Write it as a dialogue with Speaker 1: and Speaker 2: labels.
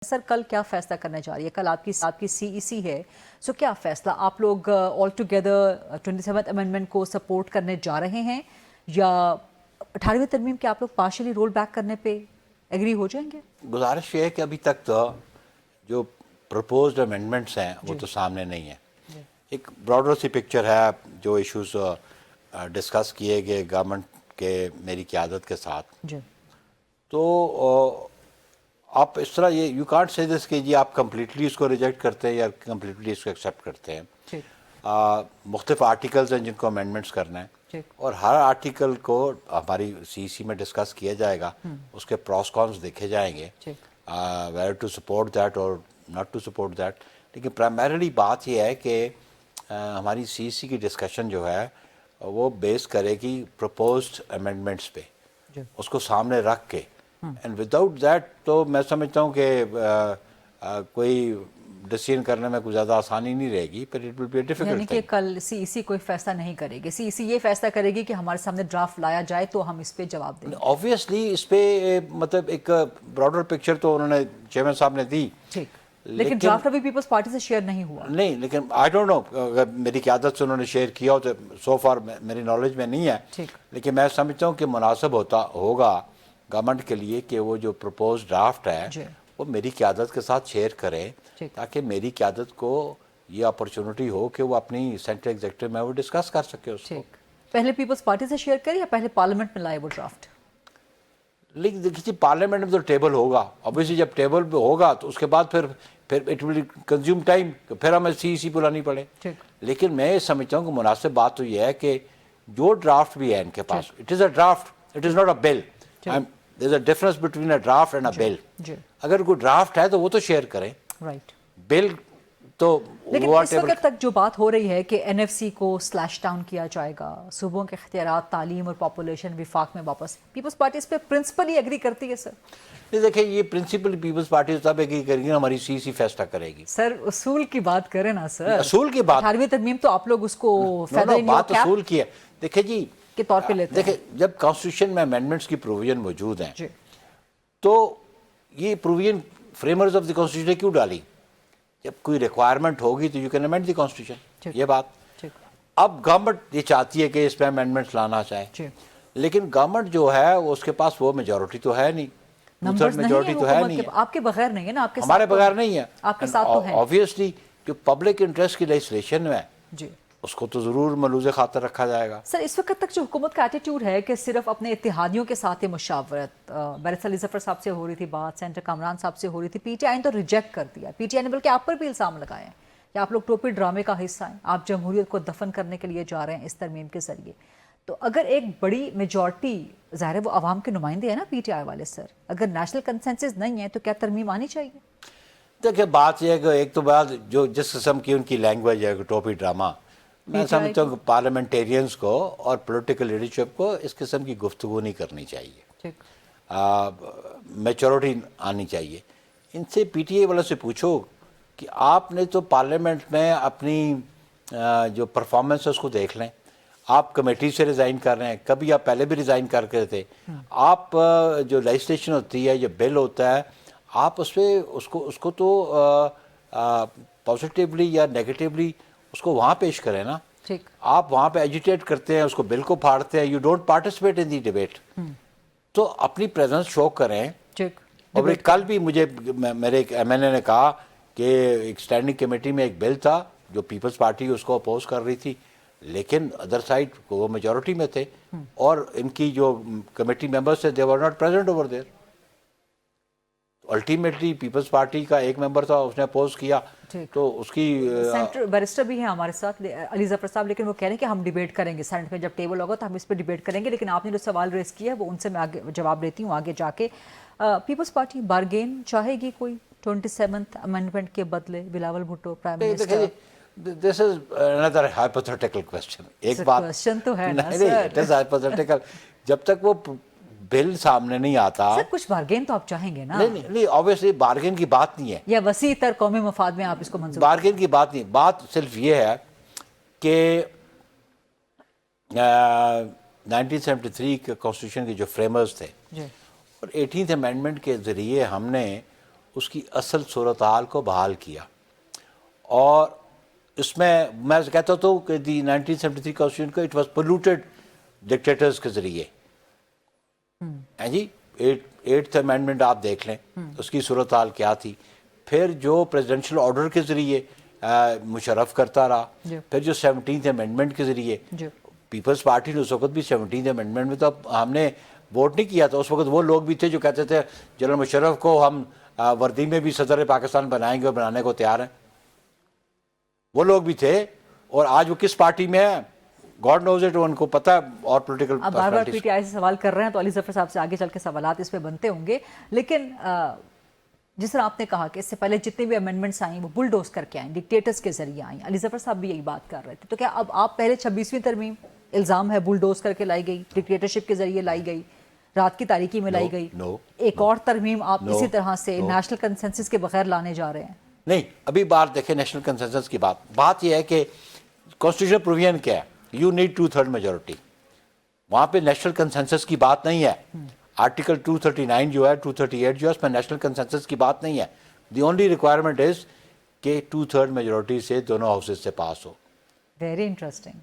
Speaker 1: سر کل کیا فیصلہ کرنے جا رہی ہے؟ کل آپ کی سی ای سی ہے، سو کیا فیصلہ آپ لوگ آل ٹوگیدر 27 امینڈمنٹ کو سپورٹ کرنے جا رہے ہیں یا 18ویں ترمیم کے آپ لوگ پارشلی رول بیک کرنے پہ ایگری ہو جائیں گے؟
Speaker 2: گزارش یہ ہے کہ ابھی تک تو جو پرپوزڈ امینڈمنٹس ہیں وہ تو سامنے نہیں ہیں. ایک براڈر سی پکچر ہے جو ایشوز ڈسکس کیے گئے گورنمنٹ کے میری قیادت کے ساتھ.
Speaker 1: جی
Speaker 2: تو آپ اس طرح یہ یو کانٹ سے دس کہ جی آپ کمپلیٹلی اس کو ریجیکٹ کرتے ہیں یا کمپلیٹلی اس کو ایکسیپٹ کرتے ہیں.
Speaker 1: ٹھیک
Speaker 2: مختلف آرٹیکلز ہیں جن کو امینڈمنٹس کرنا ہے
Speaker 1: ٹھیک
Speaker 2: اور ہر آرٹیکل کو ہماری سی سی میں ڈسکس کیا جائے گا. اس کے پروس کونس دیکھے جائیں گے
Speaker 1: ٹھیک
Speaker 2: ویئر ٹو سپورٹ دیٹ اور ناٹ ٹو سپورٹ دیٹ. لیکن پرائمریلی بات یہ ہے کہ ہماری سی سی کی ڈسکشن جو ہے وہ بیس کرے گی پرپوزڈ امینڈمنٹس پہ,
Speaker 1: جی
Speaker 2: اس کو سامنے رکھ کے. اینڈ وداؤٹ دیٹ تو میں سمجھتا ہوں کہ کوئی ڈسیزن کرنے میں کوئی زیادہ آسانی نہیں رہے گی, پر it will be a difficult
Speaker 1: یعنی کہ کل سی ای سی کوئی فیصلہ نہیں کرے گی, سی ای سی یہ فیصلہ کرے گی کہ ہمارے سامنے ڈرافٹ لایا جائے تو ہم اس پہ جواب دیں گے.
Speaker 2: آبویسلی اس پہ مطلب ایک براڈر پکچر تو انہوں نے چیئرمین صاحب نے دی,
Speaker 1: ٹھیک لیکن ڈرافٹ ابھی پیپلز پارٹی سے شیئر نہیں ہوا.
Speaker 2: نہیں لیکن آئی ڈونٹ نو اگر میری قیادت سے انہوں نے شیئر کیا ہو تو سو فار میری نالج میں نہیں ہے.
Speaker 1: ٹھیک
Speaker 2: لیکن میں سمجھتا ہوں کہ مناسب ہوگا گورنمنٹ کے لیے کہ وہ جو پرپوز ڈرافٹ ہے
Speaker 1: جی
Speaker 2: وہ میری قیادت کے ساتھ شیئر کریں
Speaker 1: ٹھیک
Speaker 2: تاکہ میری قیادت کو یہ اپرچونٹی ہو کہ وہ اپنی سینٹرل ایگزیکٹو میں وہ ڈسکس کر سکے اس کو.
Speaker 1: ٹھیک پہلے پیپلز پارٹی سے شیئر کرے یا پہلے پارلیمنٹ میں لائے وہ ڈرافٹ؟
Speaker 2: لیکن دیکھیے پارلیمنٹ میں تو ٹیبل ہوگا, obviously جب ٹیبل پہ ہوگا تو اس کے بعد پھر اٹ ول کنزیوم ٹائم, پھر ہمیں سی سی بلانی پڑے.
Speaker 1: ٹھیک
Speaker 2: لیکن میں سمجھتا ہوں کہ مناسب بات تو یہ ہے کہ جو ڈرافٹ بھی ہے ان کے پاس, it is a draft, it is not a bill. There is a difference between a draft and a bill.
Speaker 1: جی
Speaker 2: اگر کوئی ڈرافٹ ہے تو وہ تو شیئر کریں,
Speaker 1: رائٹ.
Speaker 2: بل تو
Speaker 1: لیکن
Speaker 2: وہ
Speaker 1: اس وقت تک جو بات ہو رہی ہے کہ این ایف سی کو سلیش ڈاؤن کیا جائے گا, صوبوں کے اختیارات تعلیم اور پاپولیشن وفاق میں واپس, پیپلز پارٹی اس پہ پرنسپلی ایگری کرتی ہے سر؟
Speaker 2: نہیں دیکھیں یہ پرنسپل پیپلز پارٹی تب ایگری کرے گی, ہماری سی سی فیصلہ کرے گی.
Speaker 1: سر اصول کی بات کریں نا سر,
Speaker 2: اصول کی بات
Speaker 1: 18ویں ترمیم تو آپ لوگ اس کو
Speaker 2: بات اصول کی ہے. دیکھیں جی
Speaker 1: کے طور پہ لیتے ہیں.
Speaker 2: دیکھیں جب کانسٹیٹیوشن میں امینڈمنٹس کی پروویژن موجود ہیں
Speaker 1: جی
Speaker 2: تو یہ پروویژن فریمرز آف دی کانسٹیٹیوشن کیوں ڈالی؟ جب کوئی ریکوائرمنٹ ہوگی تو you can amend the constitution, یہ بات.
Speaker 1: ٹھیک
Speaker 2: اب گورنمنٹ یہ چاہتی ہے کہ اس پہ امینڈمنٹس لانا چاہے,
Speaker 1: جی
Speaker 2: لیکن گورنمنٹ جو ہے اس کے پاس وہ میجورٹی تو ہے نہیں,
Speaker 1: نمبرز
Speaker 2: میجورٹی تو ہے
Speaker 1: حکومت
Speaker 2: نہیں,
Speaker 1: کے آپ کے بغیر نہیں ہے نا, آپ کے
Speaker 2: ہمارے
Speaker 1: ساتھ تو
Speaker 2: بغیر نہیں ہے.
Speaker 1: آپ کے ساتھ تو ہے.
Speaker 2: آبویسلی جو پبلک انٹرسٹ کی لیجسلیشن ہے
Speaker 1: جی
Speaker 2: اس کو تو ضرور ملوز خاطر رکھا جائے گا.
Speaker 1: سر اس وقت تک جو حکومت کا ایٹیٹیوڈ ہے کہ صرف اپنے اتحادیوں کے ساتھ یہ مشاورت, بیرسٹر علی ظفر صاحب سے ہو رہی تھی بات, سینٹر کامران صاحب سے ہو رہی تھی, پی ٹی آئی نے تو ریجیکٹ کر دیا. پی ٹی آئی نے بلکہ آپ پر بھی الزام لگائے ہیں کہ آپ لوگ ٹوپی ڈرامے کا حصہ ہیں, آپ جمہوریت کو دفن کرنے کے لیے جا رہے ہیں اس ترمیم کے ذریعے. تو اگر ایک بڑی میجورٹی, ظاہر ہے وہ عوام کے نمائندے ہیں نا پی ٹی آئی والے سر, اگر نیشنل کنسنسس نہیں ہے تو کیا ترمیم آنی چاہیے؟
Speaker 2: دیکھیں بات یہ ہے کہ ایک تو بات جو جس قسم کی ان کی لینگویج ہے ٹوپی ڈرامہ, میں سمجھتا ہوں کہ پارلیمنٹیرینز کو اور پولیٹیکل لیڈرشپ کو اس قسم کی گفتگو نہیں کرنی چاہیے.
Speaker 1: ٹھیک
Speaker 2: میچورٹی آنی چاہیے. ان سے پی ٹی اے والوں سے پوچھو کہ آپ نے تو پارلیمنٹ میں اپنی جو پرفارمنس ہے اس کو دیکھ لیں. آپ کمیٹی سے ریزائن کر رہے ہیں, کبھی آپ پہلے بھی ریزائن کر کے تھے. آپ جو لیجسلیشن ہوتی ہے, جو بل ہوتا ہے, آپ اس پہ اس کو تو پازیٹیولی یا نیگیٹیولی اس کو وہاں پیش کریں نا.
Speaker 1: ٹھیک
Speaker 2: آپ وہاں پہ ایجیٹیٹ کرتے ہیں, اس کو بل کو پھاڑتے ہیں, you don't participate in the debate. تو اپنی پریزنس شو کریں.
Speaker 1: ٹھیک
Speaker 2: اور کل بھی مجھے میرے ایک ایم این اے نے کہا کہ ایک اسٹینڈنگ کمیٹی میں ایک بل تھا جو پیپلز پارٹی اس کو اپوز کر رہی تھی, لیکن ادر سائڈ وہ میجورٹی میں تھے اور ان کی جو کمیٹی ممبرس تھے they were not present over there. Ultimately Peoples Party کا ایک ممبر تھا, اس نے اپوز کیا. تو اس کی
Speaker 1: سینٹر بیرسٹر بھی ہیں ہمارے ساتھ علی ظفر صاحب, لیکن وہ کہہ رہے ہیں کہ ہم ڈیبیٹ کریں گے سینٹ میں, جب ٹیبل ہوگا تو ہم اس پہ ڈیبیٹ کریں گے. لیکن آپ نے جو سوال ریز کیا ہے وہ ان سے میں آگے جواب لیتی ہوں آگے جا کے. پیپلز پارٹی بارگین چاہے گی کوئی 27th امینڈمنٹ کے بدلے؟ Bilawal Bhutto prime minister.
Speaker 2: This is another hypothetical question. ایک بات
Speaker 1: کوشچن تو ہے نا
Speaker 2: نہیں,
Speaker 1: سر.
Speaker 2: it is hypothetical. جب تک وہ بل سامنے نہیں آتا.
Speaker 1: سر کچھ بارگین تو آپ چاہیں گے نا؟
Speaker 2: نہیں obviously بارگین کی بات نہیں ہے,
Speaker 1: یا وسیع تر قومی مفاد میں آپ اس کو منظور؟
Speaker 2: بارگین کی بات نہیں, بات صرف یہ ہے کہ 1973 کے کانسٹیٹیوشن کے جو فریمرز تھے اور 18th امینڈمنٹ کے ذریعے ہم نے اس کی اصل صورتحال کو بحال کیا. اور اس میں کہتا ہوں کہ دی 1973 کانسٹیٹیوشن کو اٹ واز پولوٹیڈ ڈکٹیٹرز کے ذریعے. جی 8th امینڈمنٹ آپ دیکھ لیں اس کی صورتحال کیا تھی. پھر جو پریزیڈنشل آرڈر کے ذریعے مشرف کرتا رہا, پھر جو 17th امینڈمنٹ کے ذریعے پیپلز پارٹی نے اس وقت بھی 17th امینڈمنٹ میں تو ہم نے ووٹ نہیں کیا تھا. اس وقت وہ لوگ بھی تھے جو کہتے تھے جنرل مشرف کو ہم وردی میں بھی صدر پاکستان بنائیں گے اور بنانے کو تیار ہیں. وہ لوگ بھی تھے. اور آج وہ کس پارٹی میں ہے گاڈ نوز اٹ, ان کو پتہ ہے. اور پولیٹیکل
Speaker 1: اب بار بار پی ٹی آئی سے سوال کر رہے ہیں تو علی ظفر صاحب سے آگے چل کے سوالات اس پہ بنتے ہوں گے. لیکن جس طرح آپ نے کہا کہ اس سے پہلے جتنے بھی امینڈمنٹس آئیں وہ بلڈوز کر کے آئیں, ڈکٹیٹرز کے ذریعے آئیں. علی ظفر صاحب بھی یہی بات کر رہے تھے. تو کیا اب آپ پہلے 26ویں ترمیم الزام ہے بلڈوز کر کے لائی گئی, ڈکٹیٹرشپ کے ذریعے لائی گئی, رات کی تاریکی میں لائی گئی, ایک اور ترمیم آپ اسی طرح سے نیشنل کنسنسس کے بغیر لانے جا رہے ہیں؟
Speaker 2: نہیں, ابھی بات دیکھیں نیشنل کنسنسس کی بات یہ ہے کہ کانسٹیٹیوشنل پروویژن کیا ہے, یو نیڈ 2/3 میجورٹی. وہاں پہ نیشنل کنسنسس کی بات نہیں ہے. آرٹیکل 239 جو ہے 238 جو ہے اس میں نیشنل کنسنسس کی بات نہیں ہے. دی اونلی ریکوائرمنٹ از کہ 2/3 میجورٹی سے دونوں ہاؤسز سے پاس ہو.
Speaker 1: Very interesting.